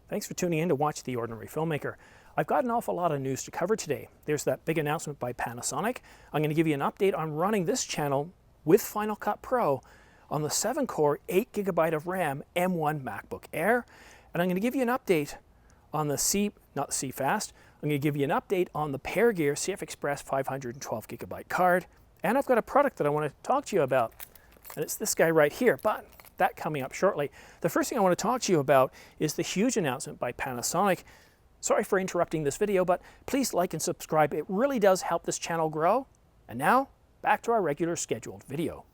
Thanks for tuning in to watch The Ordinary Filmmaker. I've got an awful lot of news to cover today. There's that big announcement by Panasonic. I'm going to give you an update on running this channel with Final Cut Pro on the 7-core, 8GB of RAM M1 MacBook Air. And I'm going to give you an update on the not the CFast, I'm going to give you an update on the Pergear CFExpress 512GB card. And I've got a product that I want to talk to you about. And it's this guy right here, but that coming up shortly. The first thing I want to talk to you about is the huge announcement by Panasonic. Sorry for interrupting this video, but please like and subscribe. It really does help this channel grow. And now, back to our regular scheduled video.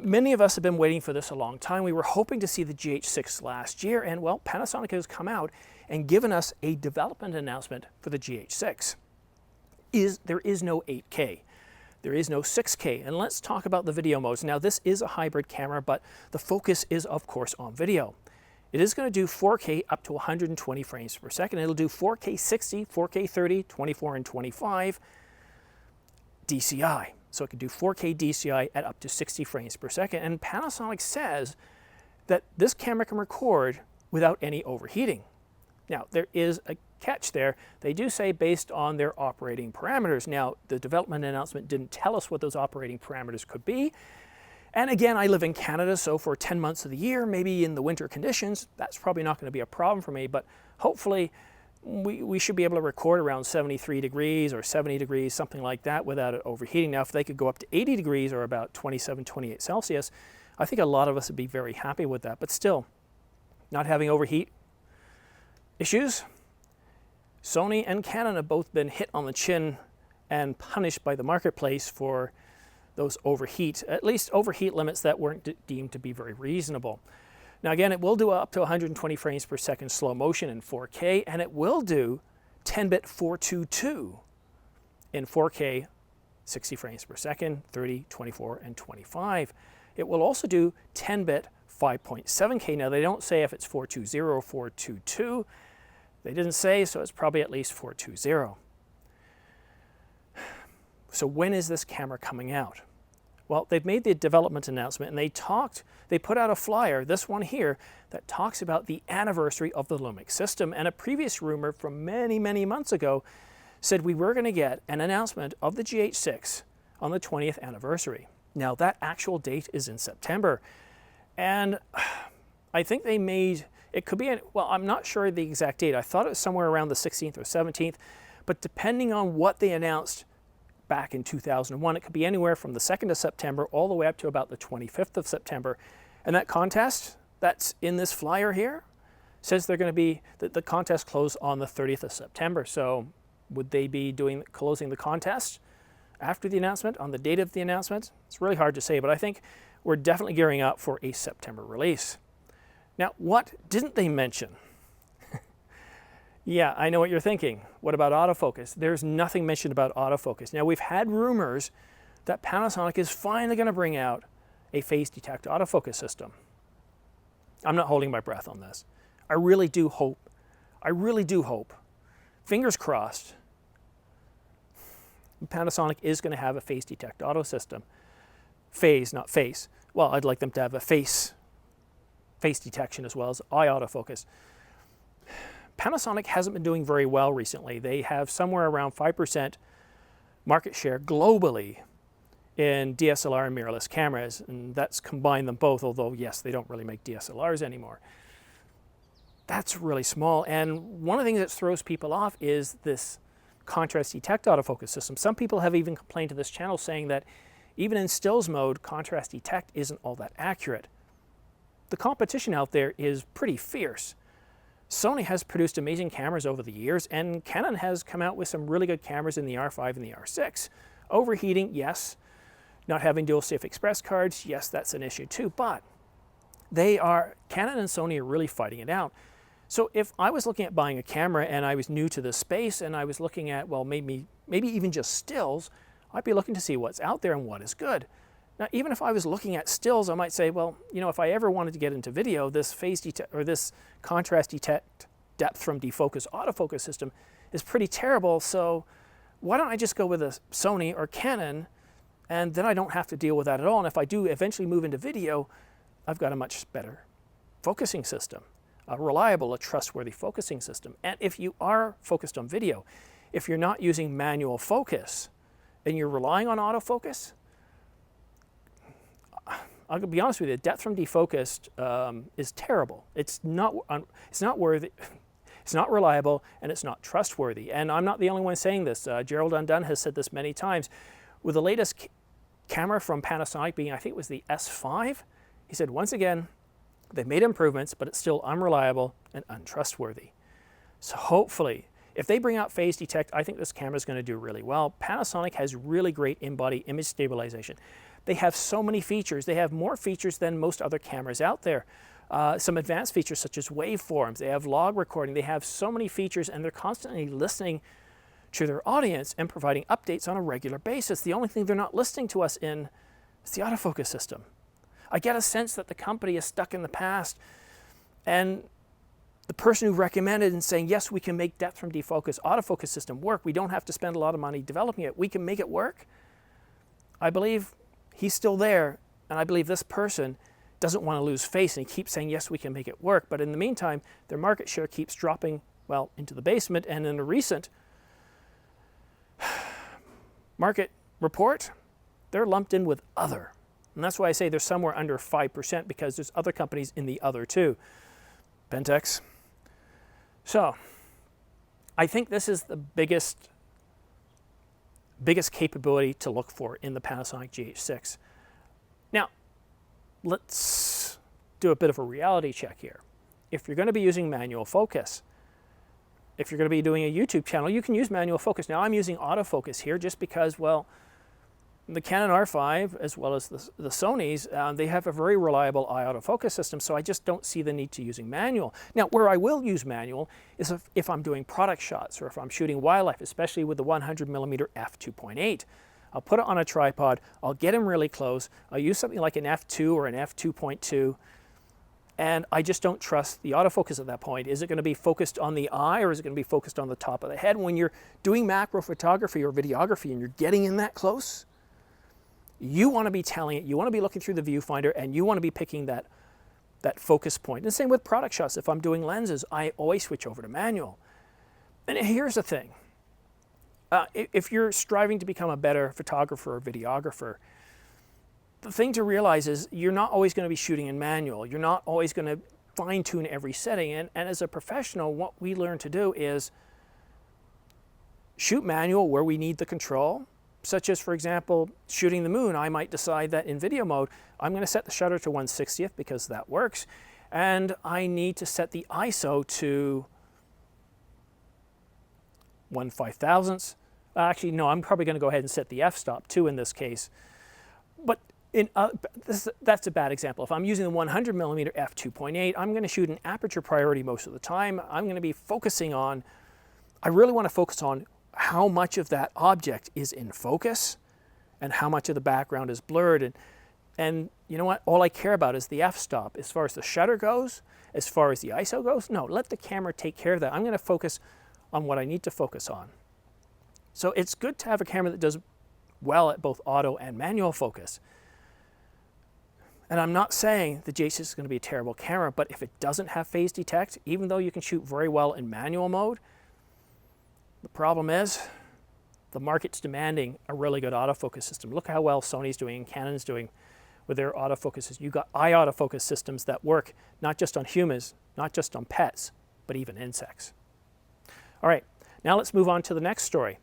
Many of us have been waiting for this a long time. We were hoping to see the GH6 last year, and well, Panasonic has come out and given us a development announcement for the GH6. There is no 8K. There is no 6K, and let's talk about the video modes. Now, this is a hybrid camera, but the focus is, of course, on video. It is going to do 4K up to 120 frames per second. It'll do 4K 60, 4K 30, 24, and 25 DCI. So it can do 4K DCI at up to 60 frames per second. And Panasonic says that this camera can record without any overheating. Now, there is a catch there. They do say based on their operating parameters. Now, the development announcement didn't tell us what those operating parameters could be. And again, I live in Canada, so for 10 months of the year, maybe in the winter conditions, that's probably not going to be a problem for me, but hopefully we should be able to record around 73 degrees or 70 degrees, something like that, without it overheating. Now, if they could go up to 80 degrees or about 27, 28 Celsius, I think a lot of us would be very happy with that. But still, not having overheat issues. Sony and Canon have both been hit on the chin and punished by the marketplace for those overheat, at least overheat limits that weren't deemed to be very reasonable. Now again, it will do up to 120 frames per second slow motion in 4K, and it will do 10-bit 422 in 4K, 60 frames per second, 30, 24, and 25. It will also do 10-bit 5.7K. Now they don't say if it's 420 or 422. They didn't say, so it's probably at least 420. So when is this camera coming out? Well, they've made the development announcement, and they put out a flyer, this one here, that talks about the anniversary of the Lumix system. And a previous rumor from many, many months ago said we were going to get an announcement of the GH6 on the 20th anniversary. Now, that actual date is in September. And I think they made, it could be, well, I'm not sure the exact date. I thought it was somewhere around the 16th or 17th, but depending on what they announced back in 2001, it could be anywhere from the 2nd of September all the way up to about the 25th of September. And that contest that's in this flyer here says they're going to be, the contest closed on the 30th of September. So would they be closing the contest after the announcement, on the date of the announcement? It's really hard to say, but I think we're definitely gearing up for a September release. Now, what didn't they mention? Yeah, I know what you're thinking. What about autofocus? There's nothing mentioned about autofocus. Now, we've had rumors that Panasonic is finally going to bring out a phase detect autofocus system. I'm not holding my breath on this. I really do hope, fingers crossed, Panasonic is going to have a phase detect auto system. Phase, not face. Well, I'd like them to have a face detection as well as eye autofocus. Panasonic hasn't been doing very well recently. They have somewhere around 5% market share globally in DSLR and mirrorless cameras, and that's combined them both, although yes, they don't really make DSLRs anymore. That's really small, and one of the things that throws people off is this contrast detect autofocus system. Some people have even complained to this channel saying that even in stills mode, contrast detect isn't all that accurate. The competition out there is pretty fierce. Sony has produced amazing cameras over the years, and Canon has come out with some really good cameras in the R5 and the R6. Overheating, yes. Not having dual CFExpress cards, yes, that's an issue too, but Canon and Sony are really fighting it out. So if I was looking at buying a camera and I was new to this space and I was looking at, well, maybe even just stills, I'd be looking to see what's out there and what is good. Now, even if I was looking at stills, I might say, well, you know, if I ever wanted to get into video, this phase detect or this contrast detect depth from defocus autofocus system is pretty terrible. So why don't I just go with a Sony or Canon, and then I don't have to deal with that at all. And if I do eventually move into video, I've got a much better focusing system. a reliable, a trustworthy focusing system. And if you are focused on video, if you're not using manual focus and you're relying on autofocus, I'll be honest with you, depth from defocused is terrible. It's not worthy, it's not reliable, and it's not trustworthy. And I'm not the only one saying this. Gerald Undone has said this many times. With the latest camera from Panasonic being, I think it was the S5, he said, once again, they've made improvements, but it's still unreliable and untrustworthy. So hopefully, if they bring out phase detect, I think this camera is going to do really well. Panasonic has really great in-body image stabilization. They have so many features. They have more features than most other cameras out there. Some advanced features such as waveforms. They have log recording. They have so many features, and they're constantly listening to their audience and providing updates on a regular basis. The only thing they're not listening to us in is the autofocus system. I get a sense that the company is stuck in the past, and the person who recommended and saying, yes, we can make depth from defocus autofocus system work. We don't have to spend a lot of money developing it. We can make it work. I believe he's still there, and I believe this person doesn't want to lose face, and he keeps saying, yes, we can make it work. But in the meantime, their market share keeps dropping, well, into the basement. And in a recent market report, they're lumped in with other. And that's why I say they're somewhere under 5%, because there's other companies in the other too. Pentex. So I think this is the biggest capability to look for in the Panasonic GH6. Now, let's do a bit of a reality check here. If you're going to be using manual focus, if you're going to be doing a YouTube channel, you can use manual focus. Now, I'm using autofocus here just because, well, the Canon R5 as well as the Sonys, they have a very reliable eye autofocus system, so I just don't see the need to using manual. Now, where I will use manual is if I'm doing product shots or if I'm shooting wildlife, especially with the 100mm f2.8. I'll put it on a tripod, I'll get him really close, I'll use something like an f2 or an f2.2, and I just don't trust the autofocus at that point. Is it going to be focused on the eye, or is it going to be focused on the top of the head? When you're doing macro photography or videography and you're getting in that close, you want to be telling it, you want to be looking through the viewfinder, and you want to be picking that focus point. And same with product shots. If I'm doing lenses, I always switch over to manual. And here's the thing. If you're striving to become a better photographer or videographer, the thing to realize is you're not always going to be shooting in manual. You're not always going to fine-tune every setting. And as a professional, what we learn to do is shoot manual where we need the control, such as, for example, shooting the moon. I might decide that in video mode, I'm going to set the shutter to 1/60th because that works, and I need to set the ISO to 1/5000th. Actually, no, I'm probably going to go ahead and set the f-stop too in this case. But that's a bad example. If I'm using the 100mm f2.8, I'm going to shoot in aperture priority most of the time. I'm going to be focusing on, I really want to focus on how much of that object is in focus and how much of the background is blurred. And you know what? All I care about is the f-stop. As far as the shutter goes, as far as the ISO goes, no, let the camera take care of that. I'm going to focus on what I need to focus on. So it's good to have a camera that does well at both auto and manual focus. And I'm not saying the GH6 is going to be a terrible camera, but if it doesn't have phase detect, even though you can shoot very well in manual mode, the problem is the market's demanding a really good autofocus system. Look how well Sony's doing and Canon's doing with their autofocuses. You've got eye autofocus systems that work not just on humans, not just on pets, but even insects. All right, now let's move on to the next story.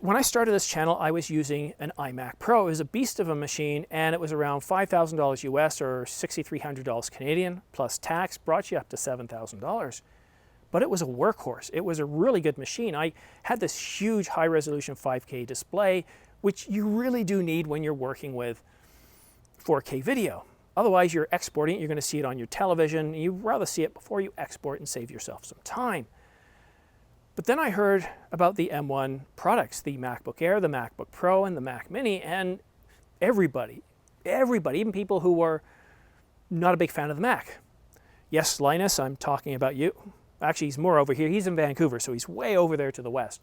When I started this channel, I was using an iMac Pro. It was a beast of a machine, and it was around $5,000 US or $6,300 Canadian plus tax, brought you up to $7,000. But it was a workhorse. It was a really good machine. I had this huge high-resolution 5K display, which you really do need when you're working with 4K video. Otherwise, you're exporting it, you're going to see it on your television. You'd rather see it before you export and save yourself some time. But then I heard about the M1 products, the MacBook Air, the MacBook Pro, and the Mac Mini, and everybody, even people who were not a big fan of the Mac. Yes, Linus, I'm talking about you. Actually, he's more over here. He's in Vancouver, so he's way over there to the west.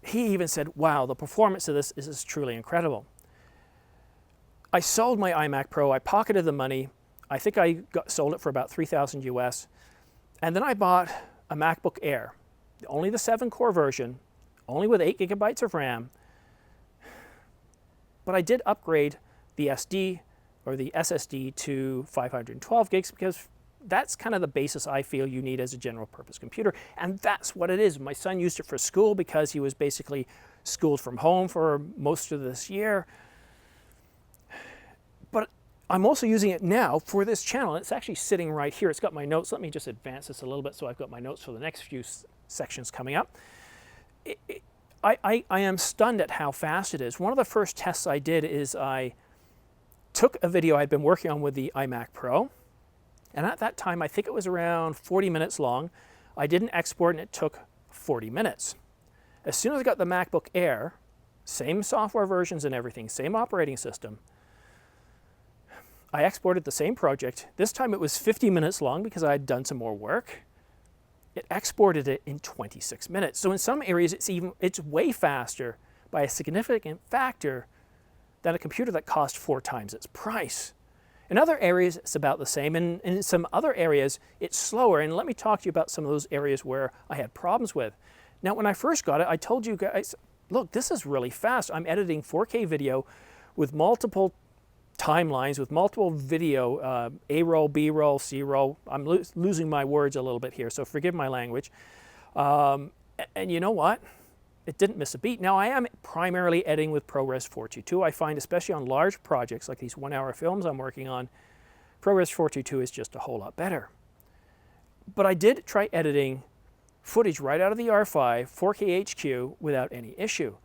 He even said, wow, the performance of this is truly incredible. I sold my iMac Pro, I pocketed the money. I think I sold it for about $3,000 US. And then I bought a MacBook Air, only the 7-core version, only with 8 gigabytes of RAM. But I did upgrade the SD or the SSD to 512 gigs because that's kind of the basis I feel you need as a general purpose computer. And that's what it is. My son used it for school because he was basically schooled from home for most of this year. But I'm also using it now for this channel. It's actually sitting right here. It's got my notes. Let me just advance this a little bit so I've got my notes for the next few sections coming up. I am stunned at how fast it is. One of the first tests I did is I took a video I'd been working on with the iMac Pro, and at that time I think it was around 40 minutes long. I didn't export and it took 40 minutes. As soon as I got the MacBook Air, same software versions and everything, same operating system, I exported the same project. This time it was 50 minutes long because I had done some more work. It exported it in 26 minutes. So in some areas it's way faster by a significant factor than a computer that cost 4 times its price. In other areas it's about the same, and in some other areas it's slower. And let me talk to you about some of those areas where I had problems with. Now when I first got it, I told you guys, look, this is really fast. I'm editing 4K video with multiple timelines, with multiple video, A-roll, B-roll, C-roll. I'm losing my words a little bit here, so forgive my language. And you know what? It didn't miss a beat. Now I am primarily editing with ProRes 422. I find, especially on large projects like these 1-hour films I'm working on, ProRes 422 is just a whole lot better. But I did try editing footage right out of the R5, 4K HQ, without any issue.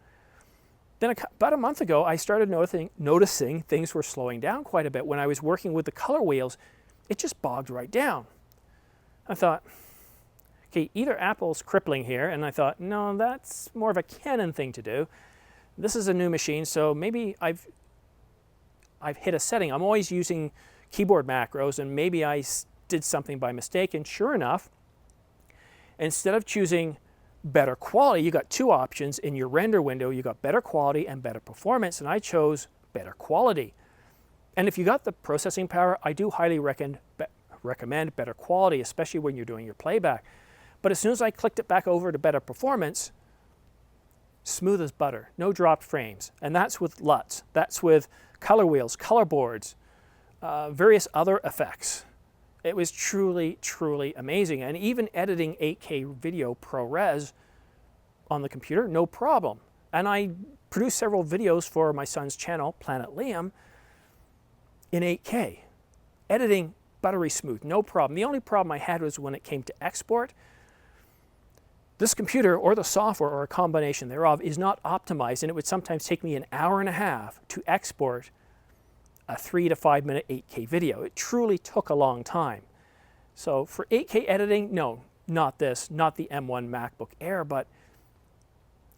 Then about a month ago, I started noticing things were slowing down quite a bit. When I was working with the color wheels, it just bogged right down. I thought, okay, either Apple's crippling here, and I thought, no, that's more of a Canon thing to do. This is a new machine, so maybe I've hit a setting. I'm always using keyboard macros, and maybe I did something by mistake, and sure enough, instead of choosing better quality, you got 2 options in your render window. You got better quality and better performance, and I chose better quality. And if you got the processing power, I do highly recommend better quality, especially when you're doing your playback. But as soon as I clicked it back over to better performance, smooth as butter, no dropped frames. And that's with LUTs, that's with color wheels, color boards, various other effects. It was truly, truly amazing. And even editing 8K video ProRes on the computer, no problem. And I produced several videos for my son's channel, Planet Liam, in 8K. Editing buttery smooth, no problem. The only problem I had was when it came to export. This computer or the software or a combination thereof is not optimized, and it would sometimes take me an hour and a half to export a 3 to 5 minute 8K video. It truly took a long time. So for 8K editing, no, not this, not the M1 MacBook Air, but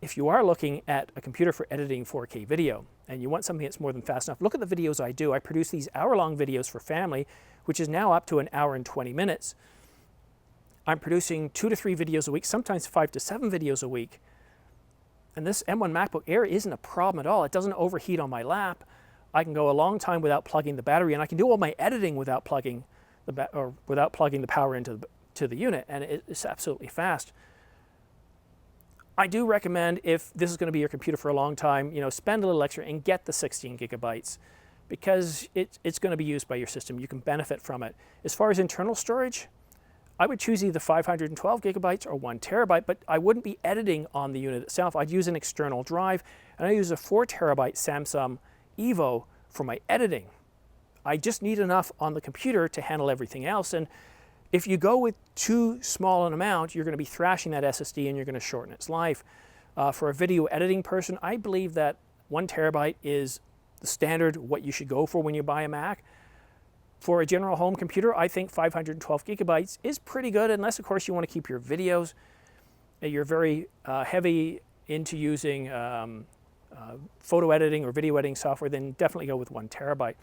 if you are looking at a computer for editing 4K video and you want something that's more than fast enough, look at the videos I do. I produce these hour-long videos for family, which is now up to an hour and 20 minutes. I'm producing 2 to 3 videos a week, sometimes 5 to 7 videos a week. And this M1 MacBook Air isn't a problem at all. It doesn't overheat on my lap. I can go a long time without plugging the battery, and I can do all my editing without plugging the power into the unit, and it's absolutely fast. I do recommend, if this is going to be your computer for a long time, spend a little extra and get the 16 gigabytes because it's going to be used by your system. You can benefit from it. As far as internal storage, I would choose either 512 gigabytes or 1 terabyte, but I wouldn't be editing on the unit itself. I'd use an external drive, and I use a 4 terabyte Samsung Evo for my editing. I just need enough on the computer to handle everything else. And if you go with too small an amount, you're going to be thrashing that SSD and you're going to shorten its life. For a video editing person, I believe that 1 terabyte is the standard, what you should go for when you buy a Mac. For a general home computer, I think 512 gigabytes is pretty good, unless of course you want to keep your videos. You're very heavy into using photo editing or video editing software, then definitely go with 1 terabyte.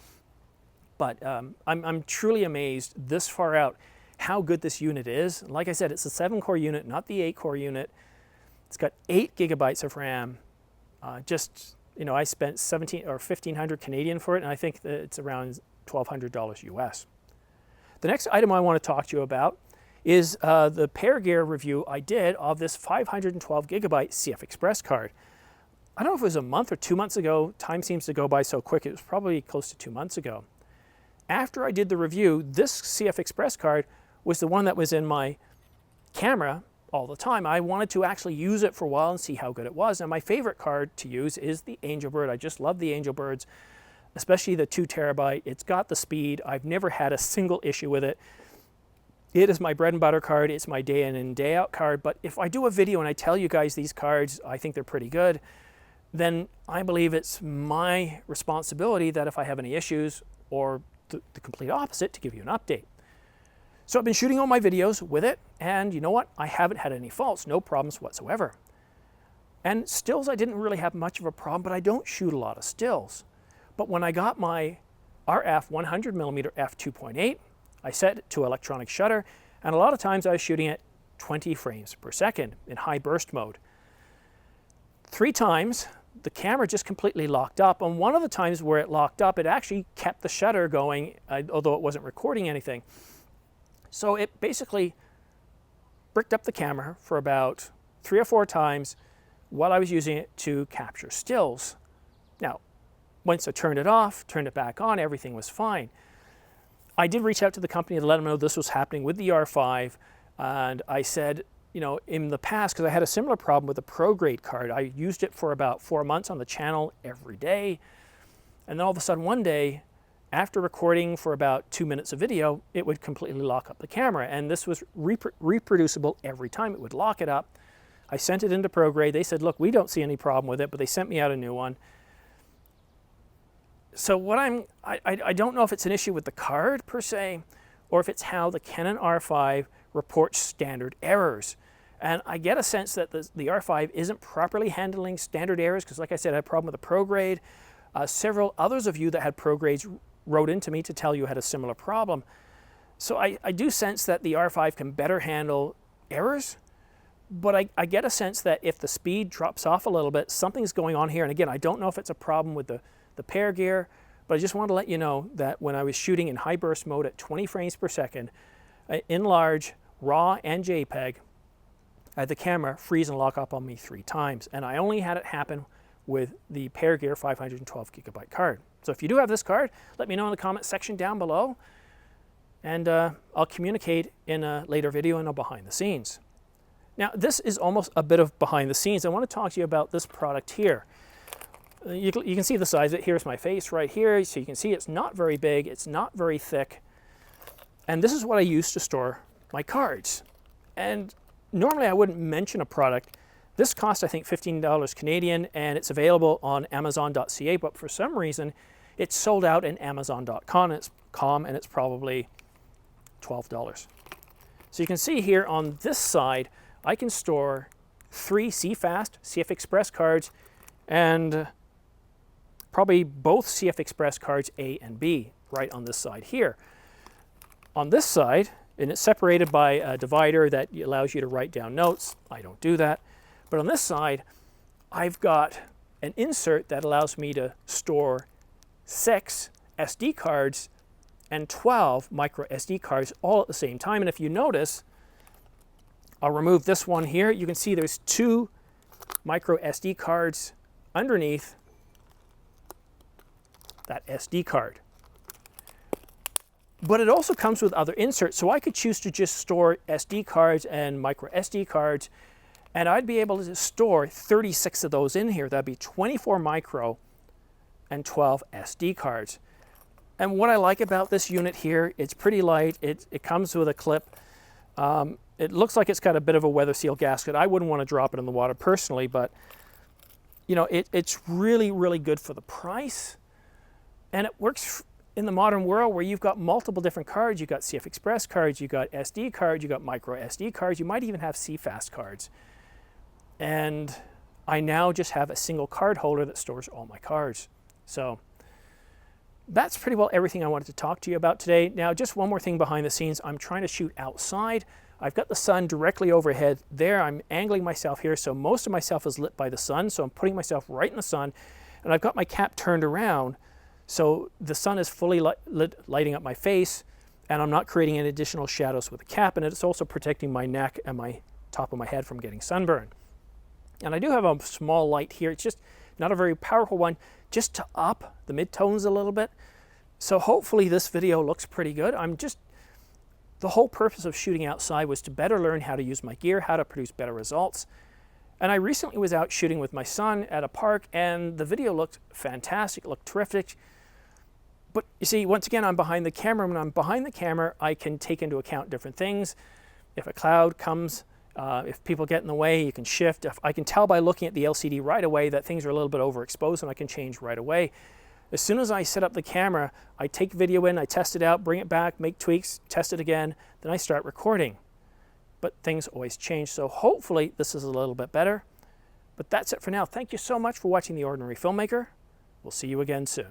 But I'm truly amazed this far out how good this unit is. Like I said, it's a 7-core unit, not the 8-core unit. It's got 8 gigabytes of RAM. Just You know, I spent 17 or 1,500 Canadian for it, and I think that it's around $1,200 US. The next item I want to talk to you about is the Pergear review I did of this 512 gigabyte CFExpress card. I don't know if it was a month or 2 months ago. Time seems to go by so quick. It was probably close to 2 months ago. After I did the review, this CFExpress card was the one that was in my camera all the time. I wanted to actually use it for a while and see how good it was. And my favorite card to use is the Angelbird. I just love the Angelbirds, especially the 2 terabyte. It's got the speed. I've never had a single issue with it. It is my bread and butter card. It's my day in and day out card. But if I do a video and I tell you guys these cards, I think they're pretty good, then I believe it's my responsibility that if I have any issues, or the complete opposite, to give you an update. So I've been shooting all my videos with it, and you know what? I haven't had any faults, no problems whatsoever. And stills, I didn't really have much of a problem, but I don't shoot a lot of stills. But when I got my RF 100mm f2.8, I set it to electronic shutter, and a lot of times I was shooting at 20 frames per second in high burst mode. 3 times, the camera just completely locked up, and one of the times where it locked up, it actually kept the shutter going, although it wasn't recording anything. So it basically bricked up the camera for about 3 or 4 times while I was using it to capture stills. Now, once I turned it off, turned it back on, everything was fine. I did reach out to the company to let them know this was happening with the R5, and I said, you know, in the past, because I had a similar problem with the Pro Grade card, I used it for about 4 months on the channel every day, and then all of a sudden one day, after recording for about 2 minutes of video, it would completely lock up the camera, and this was reproducible every time. It would lock it up. I sent it into Pro Grade. They said, look, we don't see any problem with it, but they sent me out a new one. So what I don't know if it's an issue with the card per se, or if it's how the Canon R5 reports standard errors. And I get a sense that the R5 isn't properly handling standard errors, because like I said, I had a problem with the Pro Grade. Several others of you that had Pro Grades wrote into me to tell you had a similar problem. So I do sense that the R5 can better handle errors, but I get a sense that if the speed drops off a little bit, something's going on here. And again, I don't know if it's a problem with the Pergear, but I just wanted to let you know that when I was shooting in high burst mode at 20 frames per second, in large, RAW and JPEG, I had the camera freeze and lock up on me 3 times. And I only had it happen with the Pergear 512 gigabyte card. So if you do have this card, let me know in the comment section down below, and I'll communicate in a later video and a behind the scenes. Now, this is almost a bit of behind the scenes. I want to talk to you about this product here. You can see the size of it. Here's my face right here. So you can see it's not very big. It's not very thick. And this is what I use to store my cards. And normally I wouldn't mention a product. This cost, I think, $15 Canadian, and it's available on Amazon.ca, but for some reason, it's sold out in Amazon.com, and it's probably $12. So you can see here on this side, I can store 3 CFast, CFExpress cards, and probably both CFExpress cards A and B right on this side here. On this side, and it's separated by a divider that allows you to write down notes. I don't do that. But on this side, I've got an insert that allows me to store 6 SD cards and 12 micro SD cards all at the same time. And if you notice, I'll remove this one here. You can see there's 2 micro SD cards underneath that SD card. But it also comes with other inserts, so I could choose to just store SD cards and micro SD cards, and I'd be able to store 36 of those in here. That'd be 24 micro and 12 SD cards. And what I like about this unit here, it's pretty light. It comes with a clip. It looks like it's got a bit of a weather seal gasket. I wouldn't want to drop it in the water personally, but you know, it's really, really good for the price. And it works in the modern world where you've got multiple different cards. You've got CFExpress cards, you've got SD cards, you've got micro SD cards, you might even have CFast cards. And I now just have a single card holder that stores all my cards. So that's pretty well everything I wanted to talk to you about today. Now, just one more thing behind the scenes. I'm trying to shoot outside. I've got the sun directly overhead there. I'm angling myself here, so most of myself is lit by the sun, so I'm putting myself right in the sun. And I've got my cap turned around so the sun is fully lighting up my face, and I'm not creating any additional shadows with the cap, and it's also protecting my neck and my top of my head from getting sunburn. And I do have a small light here. It's just not a very powerful one, just to up the mid-tones a little bit. So hopefully this video looks pretty good. The whole purpose of shooting outside was to better learn how to use my gear, how to produce better results. And I recently was out shooting with my son at a park, and the video looked fantastic, looked terrific. But you see, once again, I'm behind the camera. When I'm behind the camera, I can take into account different things. If a cloud comes, if people get in the way, you can shift. If I can tell by looking at the LCD right away that things are a little bit overexposed, and I can change right away. As soon as I set up the camera, I take video in, I test it out, bring it back, make tweaks, test it again, then I start recording. But things always change, so hopefully this is a little bit better. But that's it for now. Thank you so much for watching The Ordinary Filmmaker. We'll see you again soon.